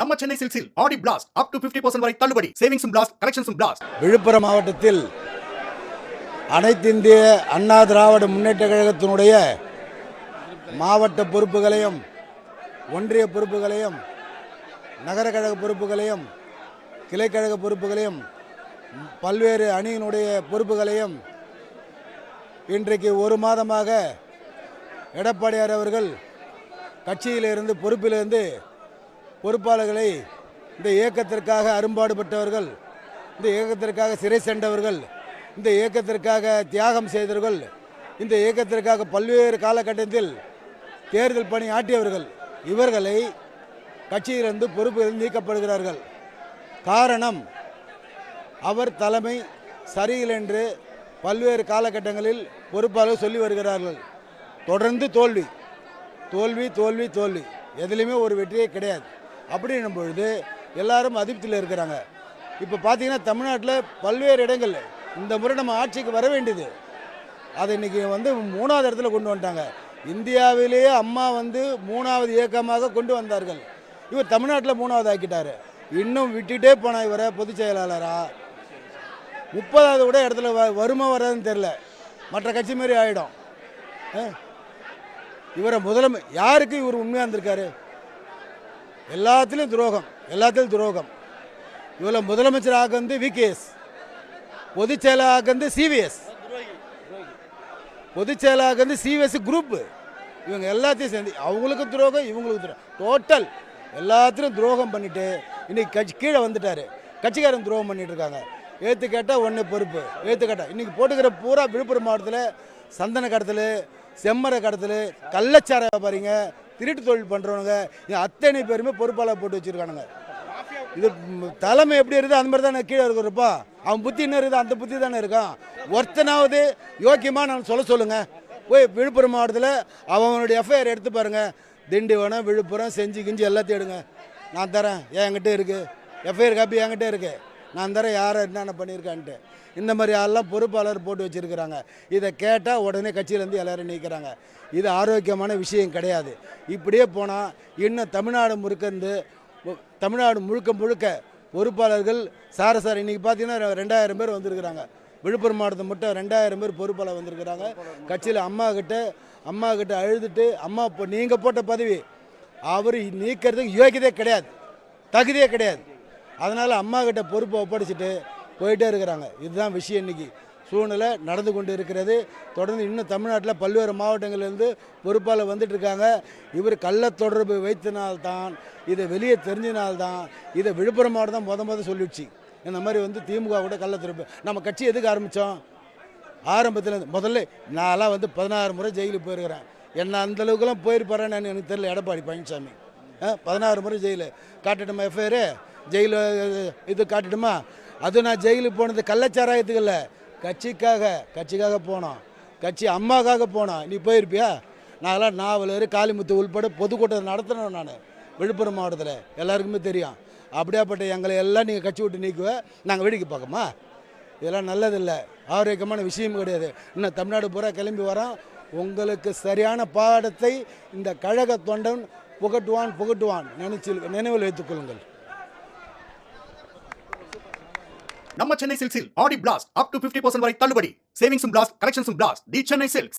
நம்ம சென்னை சில்க்ஸில் ஆடி blast up to 50% வரை தள்ளுபடி. சேவிங்ஸும் பிளாஸ்ட், கலெக்ஷன்ஸும் பிளாஸ்ட். விழுப்புரம் மாவட்டத்தில் அனைத்திந்திய அண்ணா திராவிட முன்னேற்ற கழகத்தினுடைய மாவட்ட பொறுப்புகளையும் ஒன்றிய பொறுப்புகளையும் நகர கழக பொறுப்புகளையும் கிளைக்கழக பொறுப்புகளையும் பல்வேறு அணியினுடைய பொறுப்புகளையும் இன்றைக்கு ஒரு மாதமாக எடப்பாடியார் அவர்கள் கட்சியிலிருந்து பொறுப்பிலிருந்து பொறுப்பாளர்களை இந்த இயக்கத்திற்காக அரும்பாடுபட்டவர்கள், இந்த இயக்கத்திற்காக சிறை சென்றவர்கள், இந்த இயக்கத்திற்காக தியாகம் செய்தவர்கள், இந்த இயக்கத்திற்காக பல்வேறு காலகட்டத்தில் தேர்தல் பணி ஆற்றியவர்கள், இவர்களை கட்சியிலிருந்து பொறுப்பிலிருந்து நீக்கப்படுகிறார்கள். காரணம், அவர் தலைமை சரியில்லை என்று பல்வேறு காலகட்டங்களில் பொறுப்பாளர்கள் சொல்லி வருகிறார்கள். தொடர்ந்து தோல்வி தோல்வி தோல்வி தோல்வி, எதுலேயுமே ஒரு வெற்றியே கிடையாது. அப்படின்னும் பொழுது எல்லாரும் அதிருப்தியில் இருக்கிறாங்க. இப்போ பார்த்தீங்கன்னா தமிழ்நாட்டில் பல்வேறு இடங்கள் இந்த முறை நம்ம ஆட்சிக்கு வர வேண்டியது, அதை இன்றைக்கி மூணாவது இடத்துல கொண்டு வந்துட்டாங்க. இந்தியாவிலேயே அம்மா 3வது இயக்கமாக கொண்டு வந்தார்கள். இவர் தமிழ்நாட்டில் 3வது ஆக்கிட்டார். இன்னும் விட்டுட்டே போனால் இவரை பொதுச் செயலாளராக 30வது கூட இடத்துல வருமா வராதுன்னு தெரில. மற்ற கட்சி மாரி ஆகிடும். இவரை யாருக்கு இவர் உண்மையாக இருந்திருக்காரு? எல்லாத்துலேயும் துரோகம், எல்லாத்துலேயும் துரோகம். இவ்வளோ முதலமைச்சராக விகேஎஸ், பொதுச் செயலாளராக சிவிஎஸ், பொதுச் செயலாளராக சிவிஎஸ் குரூப்பு, இவங்க எல்லாத்தையும் சேர்ந்து அவங்களுக்கு துரோகம், இவங்களுக்கு துரோகம், டோட்டல் எல்லாத்துலேயும் துரோகம் பண்ணிவிட்டு இன்றைக்கி கட்சி கீழே வந்துட்டார். கட்சிக்காரன் துரோகம் பண்ணிட்டு இருக்காங்க. ஏற்று கேட்டால் ஒன்று பொறுப்பு, ஏற்று கேட்டால் இன்றைக்கி போட்டுக்கிற பூரா விழுப்புரம் மாவட்டத்தில் சந்தன கடத்தல், செம்மரை கடத்தல், கள்ளச்சார வியாபாரிங்க, திருட்டு தொழில் பண்ணுறவங்க, அத்தனை பேருமே பொறுப்பாளர் போட்டு வச்சுருக்கானுங்க. இது தலைமை எப்படி இருக்குது அந்த மாதிரி தானே கீழே இருக்கிறப்பா. அவன் புத்தி என்ன இருக்குது அந்த புத்தி தானே இருக்கான். ஒருத்தனாவது யோக்கியமாக நான் சொல்லுங்கள். போய் விழுப்புரம் மாவட்டத்தில் அவனுடைய எஃப்ஐஆர் எடுத்து பாருங்கள். திண்டிவனம், விழுப்புரம், செஞ்சு கிஞ்சி எல்லாத்தையும் எடுங்க. நான் தரேன், என்கிட்ட இருக்குது எஃப்ஐஆர் காப்பி, என்கிட்ட இருக்குது. நான் தரேன் யாரை என்னென்ன பண்ணியிருக்கான்ட்டு. இந்த மாதிரி ஆள்லாம் பொறுப்பாளர் போட்டு வச்சுருக்கிறாங்க. இதை கேட்டால் உடனே கட்சியிலேருந்து எல்லோரும் நீக்கிறாங்க. இது ஆரோக்கியமான விஷயம் கிடையாது. இப்படியே போனால் இன்னும் தமிழ்நாடு முழுக்க பொறுப்பாளர்கள் சாரசார் இன்றைக்கி பார்த்தீங்கன்னா 2000 பேர் வந்திருக்கிறாங்க. விழுப்புரம் மாவட்டத்தை மட்டும் 2000 பேர் பொறுப்பாளர் வந்திருக்கிறாங்க. கட்சியில் அம்மா கிட்ட அழுதுட்டு, அம்மா நீங்கள் போட்ட பதவி அவர் நீக்கிறதுக்கு யோகியதே கிடையாது, தகுதியே கிடையாது. அதனால் அம்மா கிட்ட பொறுப்பை ஒப்படைச்சிட்டு போயிட்டே இருக்கிறாங்க. இதுதான் விஷயம். இன்றைக்கி சூழ்நிலை நடந்து கொண்டு இருக்கிறது. தொடர்ந்து இன்னும் தமிழ்நாட்டில் பல்வேறு மாவட்டங்களிலிருந்து பொறுப்பாளர் வந்துட்டுருக்காங்க. இவர் கள்ள தொடர்பு வைத்தனால்தான், இதை வெளியே தெரிஞ்சினால்தான் இதை விழுப்புரம் மாவட்டம் தான் முத சொல்லிடுச்சு. இந்த மாதிரி திமுக கூட கள்ள தொடர்பு. நம்ம கட்சி எதுக்கு ஆரம்பித்தோம்? ஆரம்பத்தில் முதல்ல நான்லாம் 16 முறை ஜெயிலுக்கு போயிருக்கிறேன். என்ன அந்தளவுக்குலாம் போயிருப்பாரேன்னு எனக்கு தெரியல. எடப்பாடி பழனிசாமி 16 முறை ஜெயிலு காட்டட்டுமா? எஃப்ஐஆர் ஜெயிலு இது காட்டட்டுமா? அது நான் ஜெயிலுக்கு போனது கள்ளச்சாராயத்துக்கு இல்லை, கட்சிக்காக போனோம். கட்சி அம்மாக்காக போனோம். நீ போயிருப்பியா? நான்லாம் நாவலர், காளிமுத்து உள்பட பொதுக்கூட்டம் நடத்தினோம் நான் விழுப்புரம் மாவட்டத்தில். எல்லாருக்குமே தெரியும். அப்படியாப்பட்ட எங்களை எல்லாம் நீங்கள் கட்சி விட்டு நீக்குவேன், நாங்கள் வேடிக்கை பார்க்கமா? இதெல்லாம் நல்லதில்லை, ஆரோக்கியமான விஷயம் கிடையாது. இன்னும் தமிழ்நாடு பூரா கிளம்பி வரோம். உங்களுக்கு சரியான பாடத்தை இந்த கழக தொண்டன் புகட்டுவான் நினைவில் வைத்துக் கொள்ளுங்கள். நம்ம சென்னை சில்க்ஸில் ஆடி பிளாஸ்ட் அப் டு 50% வரை தள்ளுபடி. சேவிங்ஸும் பிளாஸ்ட், கலெக்ஷன்ஸும் பிளாஸ்ட். தி சென்னை சில்க்ஸ்.